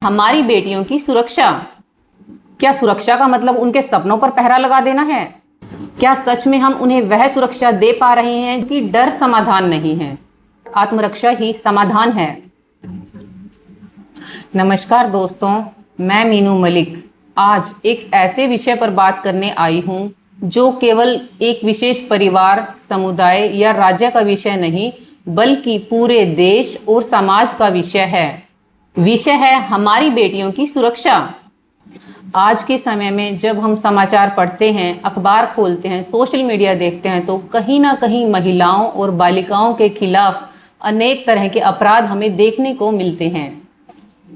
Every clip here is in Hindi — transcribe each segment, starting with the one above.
हमारी बेटियों की सुरक्षा। क्या सुरक्षा का मतलब उनके सपनों पर पहरा लगा देना है? क्या सच में हम उन्हें वह सुरक्षा दे पा रहे हैं कि डर समाधान नहीं है, आत्मरक्षा ही समाधान है? नमस्कार दोस्तों, मैं मीनू मलिक आज एक ऐसे विषय पर बात करने आई हूँ जो केवल एक विशेष परिवार, समुदाय या राज्य का विषय नहीं, बल्कि पूरे देश और समाज का विषय है। विषय है हमारी बेटियों की सुरक्षा। आज के समय में जब हम समाचार पढ़ते हैं, अखबार खोलते हैं, सोशल मीडिया देखते हैं, तो कहीं ना कहीं महिलाओं और बालिकाओं के खिलाफ अनेक तरह के अपराध हमें देखने को मिलते हैं।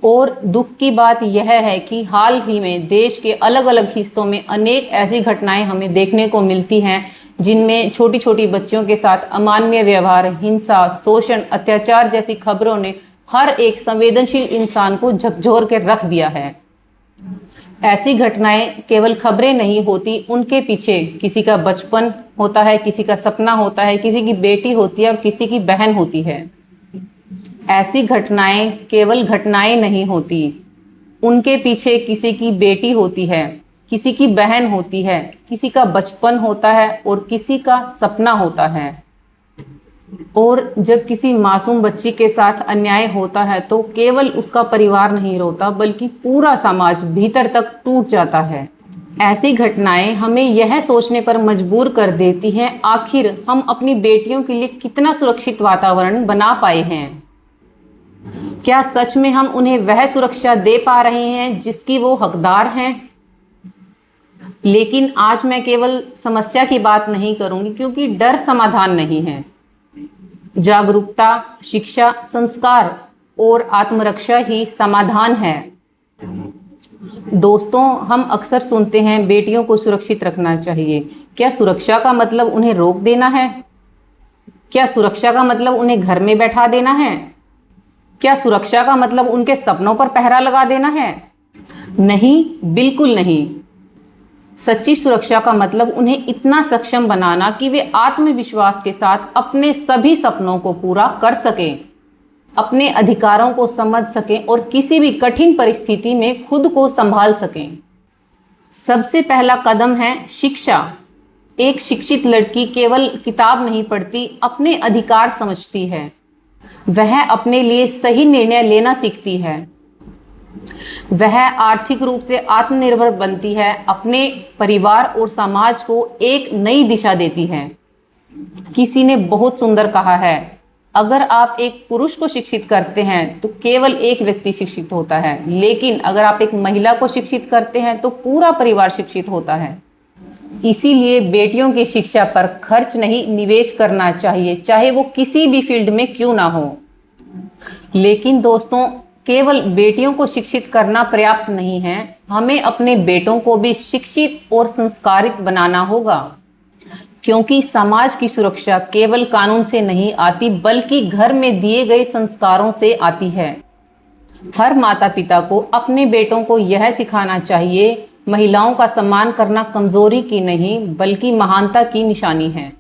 और दुख की बात यह है कि हाल ही में देश के अलग अलग हिस्सों में अनेक ऐसी घटनाएं हमें देखने को मिलती हैं जिनमें छोटी छोटी बच्चियों के साथ अमानवीय व्यवहार, हिंसा, शोषण, अत्याचार जैसी खबरों ने हर एक संवेदनशील इंसान को झकझोर के रख दिया है। ऐसी घटनाएं केवल खबरें नहीं होती, उनके पीछे किसी का बचपन होता है, किसी का सपना होता है, किसी की बेटी होती है और किसी की बहन होती है। ऐसी घटनाएं केवल घटनाएं नहीं होती, उनके पीछे किसी की बेटी होती है, किसी की बहन होती है, किसी का बचपन होता है और किसी का सपना होता है। और जब किसी मासूम बच्ची के साथ अन्याय होता है तो केवल उसका परिवार नहीं रोता, बल्कि पूरा समाज भीतर तक टूट जाता है। ऐसी घटनाएं हमें यह सोचने पर मजबूर कर देती हैं, आखिर हम अपनी बेटियों के लिए कितना सुरक्षित वातावरण बना पाए हैं? क्या सच में हम उन्हें वह सुरक्षा दे पा रहे हैं जिसकी वो हकदार हैं? लेकिन आज मैं केवल समस्या की बात नहीं करूंगी, क्योंकि डर समाधान नहीं है। जागरूकता, शिक्षा, संस्कार और आत्मरक्षा ही समाधान है। दोस्तों, हम अक्सर सुनते हैं बेटियों को सुरक्षित रखना चाहिए। क्या सुरक्षा का मतलब उन्हें रोक देना है? क्या सुरक्षा का मतलब उन्हें घर में बैठा देना है? क्या सुरक्षा का मतलब उनके सपनों पर पहरा लगा देना है? नहीं, बिल्कुल नहीं। सच्ची सुरक्षा का मतलब उन्हें इतना सक्षम बनाना कि वे आत्मविश्वास के साथ अपने सभी सपनों को पूरा कर सकें, अपने अधिकारों को समझ सकें और किसी भी कठिन परिस्थिति में खुद को संभाल सकें। सबसे पहला कदम है शिक्षा। एक शिक्षित लड़की केवल किताब नहीं पढ़ती, अपने अधिकार समझती है। वह अपने लिए सही निर्णय लेना सीखती है। वह आर्थिक रूप से आत्मनिर्भर बनती है, अपने परिवार और समाज को एक नई दिशा देती है। किसी ने बहुत सुंदर कहा है, अगर आप एक पुरुष को शिक्षित करते हैं तो केवल एक व्यक्ति शिक्षित होता है, लेकिन अगर आप एक महिला को शिक्षित करते हैं तो पूरा परिवार शिक्षित होता है। इसीलिए बेटियों की शिक्षा पर खर्च नहीं, निवेश करना चाहिए, चाहे वो किसी भी फील्ड में क्यों ना हो। लेकिन दोस्तों, केवल बेटियों को शिक्षित करना पर्याप्त नहीं है, हमें अपने बेटों को भी शिक्षित और संस्कारित बनाना होगा। क्योंकि समाज की सुरक्षा केवल कानून से नहीं आती, बल्कि घर में दिए गए संस्कारों से आती है। हर माता पिता को अपने बेटों को यह सिखाना चाहिए, महिलाओं का सम्मान करना कमजोरी की नहीं, बल्कि महानता की निशानी है।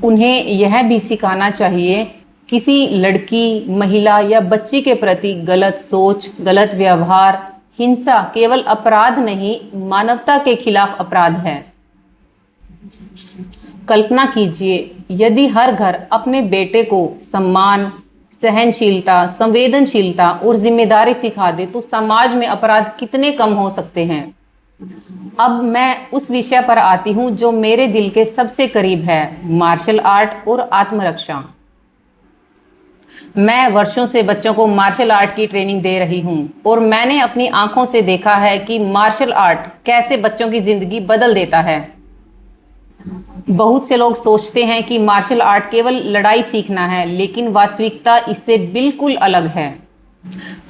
उन्हें यह भी सिखाना चाहिए, किसी लड़की, महिला या बच्ची के प्रति गलत सोच, गलत व्यवहार, हिंसा केवल अपराध नहीं, मानवता के खिलाफ अपराध है। कल्पना कीजिए, यदि हर घर अपने बेटे को सम्मान, सहनशीलता, संवेदनशीलता और जिम्मेदारी सिखा दे तो समाज में अपराध कितने कम हो सकते हैं। अब मैं उस विषय पर आती हूँ जो मेरे दिल के सबसे करीब है, मार्शल आर्ट और आत्मरक्षा। मैं वर्षों से बच्चों को मार्शल आर्ट की ट्रेनिंग दे रही हूँ और मैंने अपनी आंखों से देखा है कि मार्शल आर्ट कैसे बच्चों की जिंदगी बदल देता है। बहुत से लोग सोचते हैं कि मार्शल आर्ट केवल लड़ाई सीखना है, लेकिन वास्तविकता इससे बिल्कुल अलग है।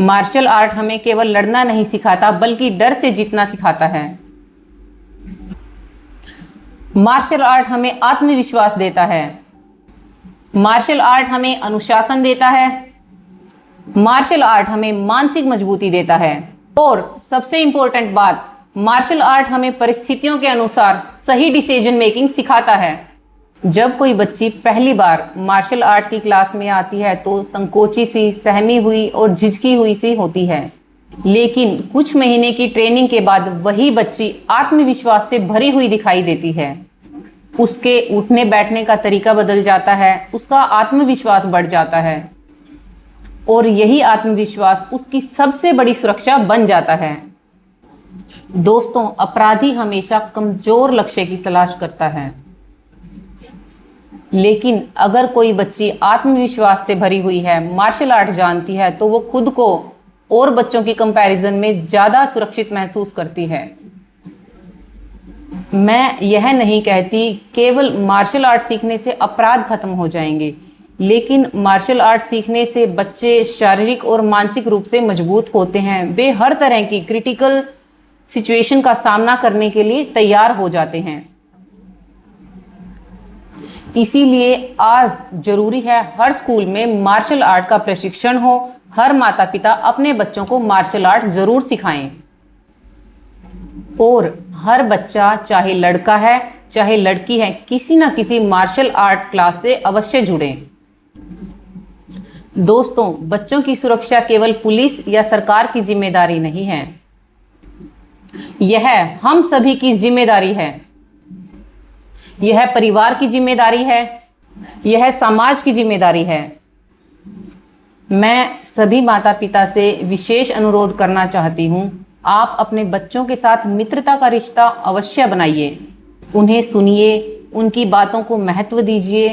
मार्शल आर्ट हमें केवल लड़ना नहीं सिखाता, बल्कि डर से जीतना सिखाता है। मार्शल आर्ट हमें आत्मविश्वास देता है। मार्शल आर्ट हमें अनुशासन देता है। मार्शल आर्ट हमें मानसिक मजबूती देता है। और सबसे इंपॉर्टेंट बात, मार्शल आर्ट हमें परिस्थितियों के अनुसार सही डिसीजन मेकिंग सिखाता है। जब कोई बच्ची पहली बार मार्शल आर्ट की क्लास में आती है तो संकोची सी, सहमी हुई और झिझकी हुई सी होती है। लेकिन कुछ महीने की ट्रेनिंग के बाद वही बच्ची आत्मविश्वास से भरी हुई दिखाई देती है। उसके उठने बैठने का तरीका बदल जाता है, उसका आत्मविश्वास बढ़ जाता है और यही आत्मविश्वास उसकी सबसे बड़ी सुरक्षा बन जाता है। दोस्तों, अपराधी हमेशा कमजोर लक्ष्य की तलाश करता है, लेकिन अगर कोई बच्ची आत्मविश्वास से भरी हुई है, मार्शल आर्ट जानती है, तो वो खुद को और बच्चों की कंपैरिजन में ज़्यादा सुरक्षित महसूस करती है। मैं यह नहीं कहती केवल मार्शल आर्ट सीखने से अपराध खत्म हो जाएंगे, लेकिन मार्शल आर्ट सीखने से बच्चे शारीरिक और मानसिक रूप से मजबूत होते हैं। वे हर तरह की क्रिटिकल सिचुएशन का सामना करने के लिए तैयार हो जाते हैं। इसीलिए आज जरूरी है हर स्कूल में मार्शल आर्ट का प्रशिक्षण हो। हर माता पिता अपने बच्चों को मार्शल आर्ट जरूर सिखाएं और हर बच्चा, चाहे लड़का है चाहे लड़की है, किसी ना किसी मार्शल आर्ट क्लास से अवश्य जुड़ें। दोस्तों, बच्चों की सुरक्षा केवल पुलिस या सरकार की जिम्मेदारी नहीं है, यह हम सभी की जिम्मेदारी है। यह परिवार की जिम्मेदारी है, यह समाज की जिम्मेदारी है। मैं सभी माता पिता से विशेष अनुरोध करना चाहती हूँ, आप अपने बच्चों के साथ मित्रता का रिश्ता अवश्य बनाइए। उन्हें सुनिए, उनकी बातों को महत्व दीजिए,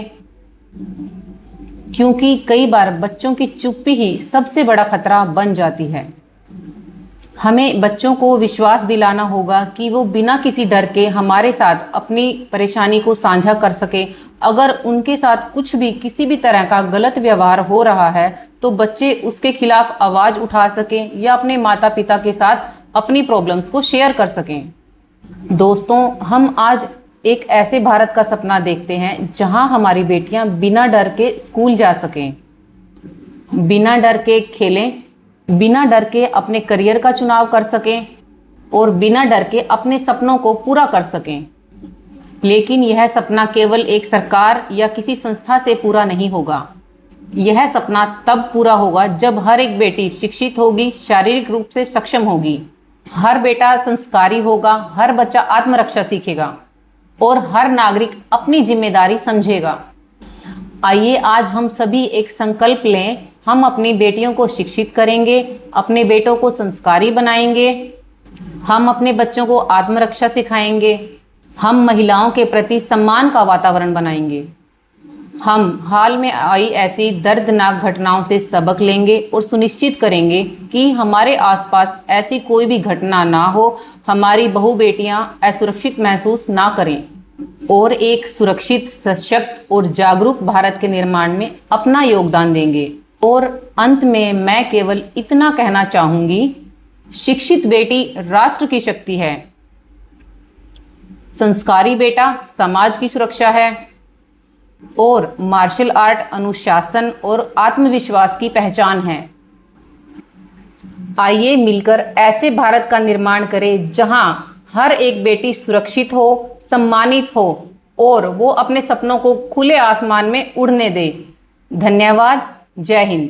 क्योंकि कई बार बच्चों की चुप्पी ही सबसे बड़ा खतरा बन जाती है। हमें बच्चों को विश्वास दिलाना होगा कि वो बिना किसी डर के हमारे साथ अपनी परेशानी को साझा कर सके। अगर उनके साथ कुछ भी किसी भी तरह का गलत व्यवहार हो रहा है तो बच्चे उसके खिलाफ आवाज़ उठा सकें या अपने माता पिता के साथ अपनी प्रॉब्लम्स को शेयर कर सकें। दोस्तों, हम आज एक ऐसे भारत का सपना देखते हैं जहां हमारी बेटियां बिना डर के स्कूल जा सकें, बिना डर के खेलें, बिना डर के अपने करियर का चुनाव कर सकें और बिना डर के अपने सपनों को पूरा कर सकें। लेकिन यह सपना केवल एक सरकार या किसी संस्था से पूरा नहीं होगा। यह सपना तब पूरा होगा जब हर एक बेटी शिक्षित होगी, शारीरिक रूप से सक्षम होगी, हर बेटा संस्कारी होगा, हर बच्चा आत्मरक्षा सीखेगा और हर नागरिक अपनी जिम्मेदारी समझेगा। आइए आज हम सभी एक संकल्प लें। हम अपनी बेटियों को शिक्षित करेंगे, अपने बेटों को संस्कारी बनाएंगे, हम अपने बच्चों को आत्मरक्षा सिखाएंगे, हम महिलाओं के प्रति सम्मान का वातावरण बनाएंगे। हम हाल में आई ऐसी दर्दनाक घटनाओं से सबक लेंगे और सुनिश्चित करेंगे कि हमारे आसपास ऐसी कोई भी घटना ना हो, हमारी बहू बेटियां असुरक्षित महसूस ना करें और एक सुरक्षित, सशक्त और जागरूक भारत के निर्माण में अपना योगदान देंगे। और अंत में मैं केवल इतना कहना चाहूंगी, शिक्षित बेटी राष्ट्र की शक्ति है, संस्कारी बेटा समाज की सुरक्षा है और मार्शल आर्ट अनुशासन और आत्मविश्वास की पहचान है। आइए मिलकर ऐसे भारत का निर्माण करें जहां हर एक बेटी सुरक्षित हो, सम्मानित हो और वो अपने सपनों को खुले आसमान में उड़ने दे। धन्यवाद। जय हिंद।